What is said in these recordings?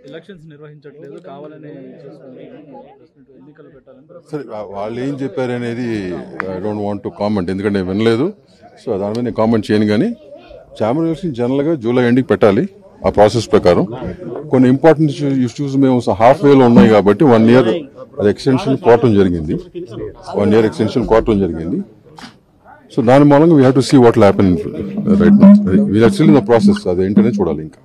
Elections నిర్వహించట్లేదు కావాలని ఎన్నికలు పెట్టాలని సరే వాళ్ళు ఏం చెప్పారు అనేది I don't want to comment, ఎందుకంటే నేను వినలేదు. సో దాని మీద నేను కామెంట్ చేయను. కానీ ఛాంబర్ ఎలక్షన్ జనరల్గా జూలై ఎండ్కి పెట్టాలి. ఆ ప్రాసెస్ ప్రకారం కొన్ని ఇంపార్టెంట్ ఇష్యూస్ మేము హాఫ్ వేలో ఉన్నాయి కాబట్టి 1 year అది ఎక్స్టెన్షన్ కోరటం జరిగింది. 1 year ఎక్స్టెన్షన్ కోరటం జరిగింది. సో దాని మూలంగా we have to see what will happen right now. We're still in the process. అది ఏంటనే చూడాలి. ఇంకా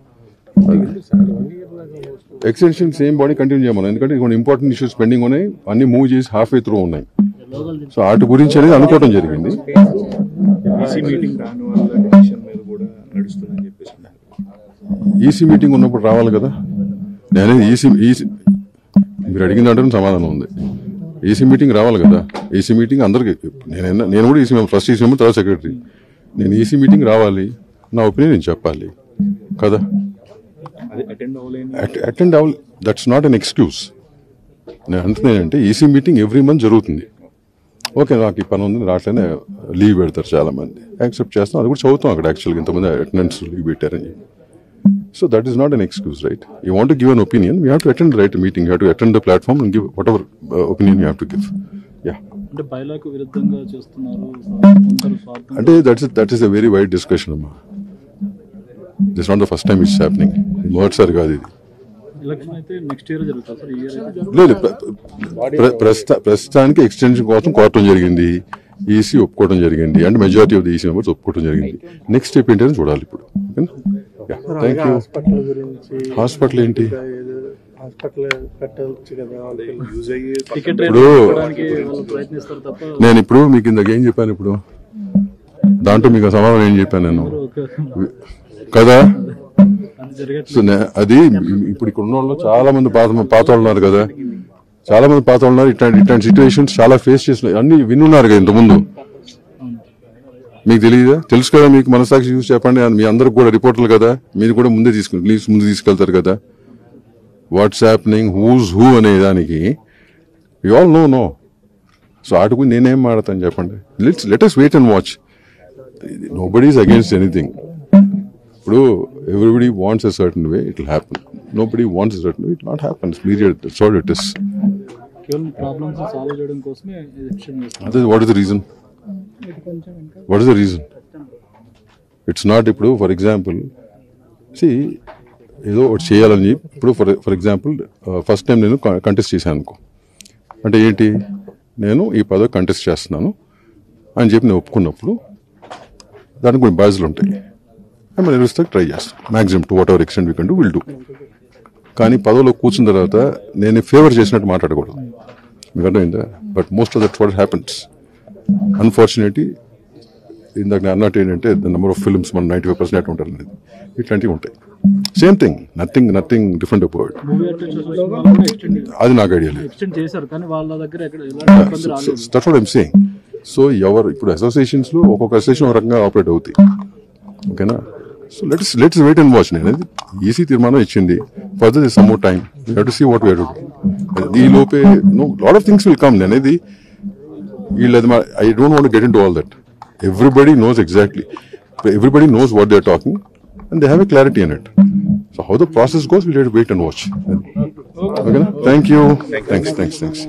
ఎక్స్టెన్షన్ సేమ్ బాడీ కంటిన్యూ చేయమని, ఎందుకంటే కొన్ని ఇంపార్టెంట్ ఇష్యూస్ పెండింగ్ ఉన్నాయి. అన్ని మూవ్ చేసి హాఫ్ వే త్రూ ఉన్నాయి. సో వాటి గురించి అనేది అనుకోవడం జరిగింది. ఈసీ మీటింగ్ ఉన్నప్పుడు రావాలి కదా. నేనేది ఈసీ మీరు అడిగిన దాంట్లో సమాధానం ఉంది. ఈసీ మీటింగ్ రావాలి కదా. ఈసీ మీటింగ్ అందరికి, నేను కూడా EC member, first EC member, తర్వాత సెక్రటరీ. నేను ఈసీ మీటింగ్ రావాలి, నా ఒపీనియన్ నేను చెప్పాలి కదా. అటెండ్ అవ్వాలి, దట్స్ నాట్ అన్ ఎక్స్క్యూజ్. నేను అంటున్నానంటే ఈసీ మీటింగ్ ఎవ్రీ మంత్ జరుగుతుంది. ఓకే, నాకు ఈ పని ఉంది రాట్లనే లీవ్ పెడతారు చాలా మంది. యాక్సెప్ట్ చేస్తాం, అది కూడా చదువుతాం అక్కడ యాక్చువల్గా ఇంతమంది అటెండెన్స్ లీవ్ పెట్టారని. So that is not an excuse, right? You want to give an opinion, we have to attend the right meeting, you have to attend the platform and give whatever opinion you have to give. Yeah. అంటే బైలాకు విరుద్ధంగా చేస్తున్నారు అంటే that is a very wide discussion amma. This is not the first time it's happening. మొదటిసారి కాదు ఇది. Election అయితే next year జరుగుతుంది sir. ఈ ఇయర్ లేదు, ప్రస్తుతానికి ఎక్స్టెన్షన్ కోసం కోరటం జరిగింది. ఈసీ ఒప్పుకోవడం జరిగింది, అంటే majority of the EC members ఒప్పుకోవడం జరిగింది. నెక్స్ట్ స్టెప్ ఏంటని చూడాలి ఇప్పుడు. Thank you. హాస్పిటల్ ఏంటి ఇప్పుడు నేను ఇప్పుడు మీకు ఇందాక ఏం చెప్పాను, ఇప్పుడు దాంట్లో మీకు సమాధానం ఏం చెప్పాను నేను కదా. సో అది ఇప్పుడు ఇక్కడ ఉన్న వాళ్ళు చాలా మంది పాత వాళ్ళు ఉన్నారు కదా, చాలా మంది పాత వాళ్ళు ఉన్నారు. ఇట్లాంటి సిచ్యువేషన్స్ చాలా ఫేస్ చేసిన అన్ని వినున్నారు కదా ఇంతకుముందు. మీకు తెలియదా? తెలుసు కదా, మీకు మనసాక్షి చూసి చెప్పండి. మీ అందరికి కూడా రిపోర్టర్లు కదా, మీరు కూడా ముందు తీసుకెళ్తారు కదా. వాట్స్ హ్యాపెనింగ్, హూస్ హూ అనే దానికి యూ ఆల్ నో. సో వాటి గురించి నేనేం మాడతాను చెప్పండి. Let us wait and watch. Nobody is against anything. ఇప్పుడు everybody wants a certain way, it will happen. Nobody wants a certain way, it not happen. That's what it is. Problems solve చేయడం కోసమే what is the reason? What is the reason? It's not ఇప్పుడు for example ఏదో ఒకటి చేయాలని ఇప్పుడు for example first time నేను contest చేశాను అనుకో, అంటే ఏంటి, నేను ఈ పదవి కంటెస్ట్ చేస్తున్నాను అని చెప్పి నేను ఒప్పుకున్నప్పుడు దానికి కొన్ని బాధ్యతలు ఉంటాయి. అండ్ మనం నిర్వహిస్తానికి ట్రై చేస్తాం maximum to what ever extent we can do will do. కానీ పదవిలో కూర్చున్న తర్వాత నేను ఫేవర్ చేసినట్టు మాట్లాడకూడదు, మీకు అర్థమైందా? But most of that what happens. Unfortunately ఇందాక నేను అన్నట్టు ఏంటంటే ద నెంబర్ ఆఫ్ ఫిల్మ్స్ మన 95% అటు ఉంటారు అనేది, ఇట్లాంటివి ఉంటాయి. Same thing, nothing different about. అది నాకు ఐడియా లేదు. That's what I'm saying. So ఇప్పుడు అసోసియేషన్స్ లో ఒక్కొక్క అసోసియేషన్ ఒక రకంగా ఆపరేట్ అవుతాయి. ఓకేనా? So let's wait and watch. నేను ఈసీ తీర్మానం ఇచ్చింది, further is some more time, you have to see what we have to do. ఈ లోపే lot of things will come. నేనేది I don't want to get into all that. Everybody knows exactly. Everybody knows what they're talking and they have a clarity in it. So how the process goes, we'll have to wait and watch. Okay? Thank you. Thanks.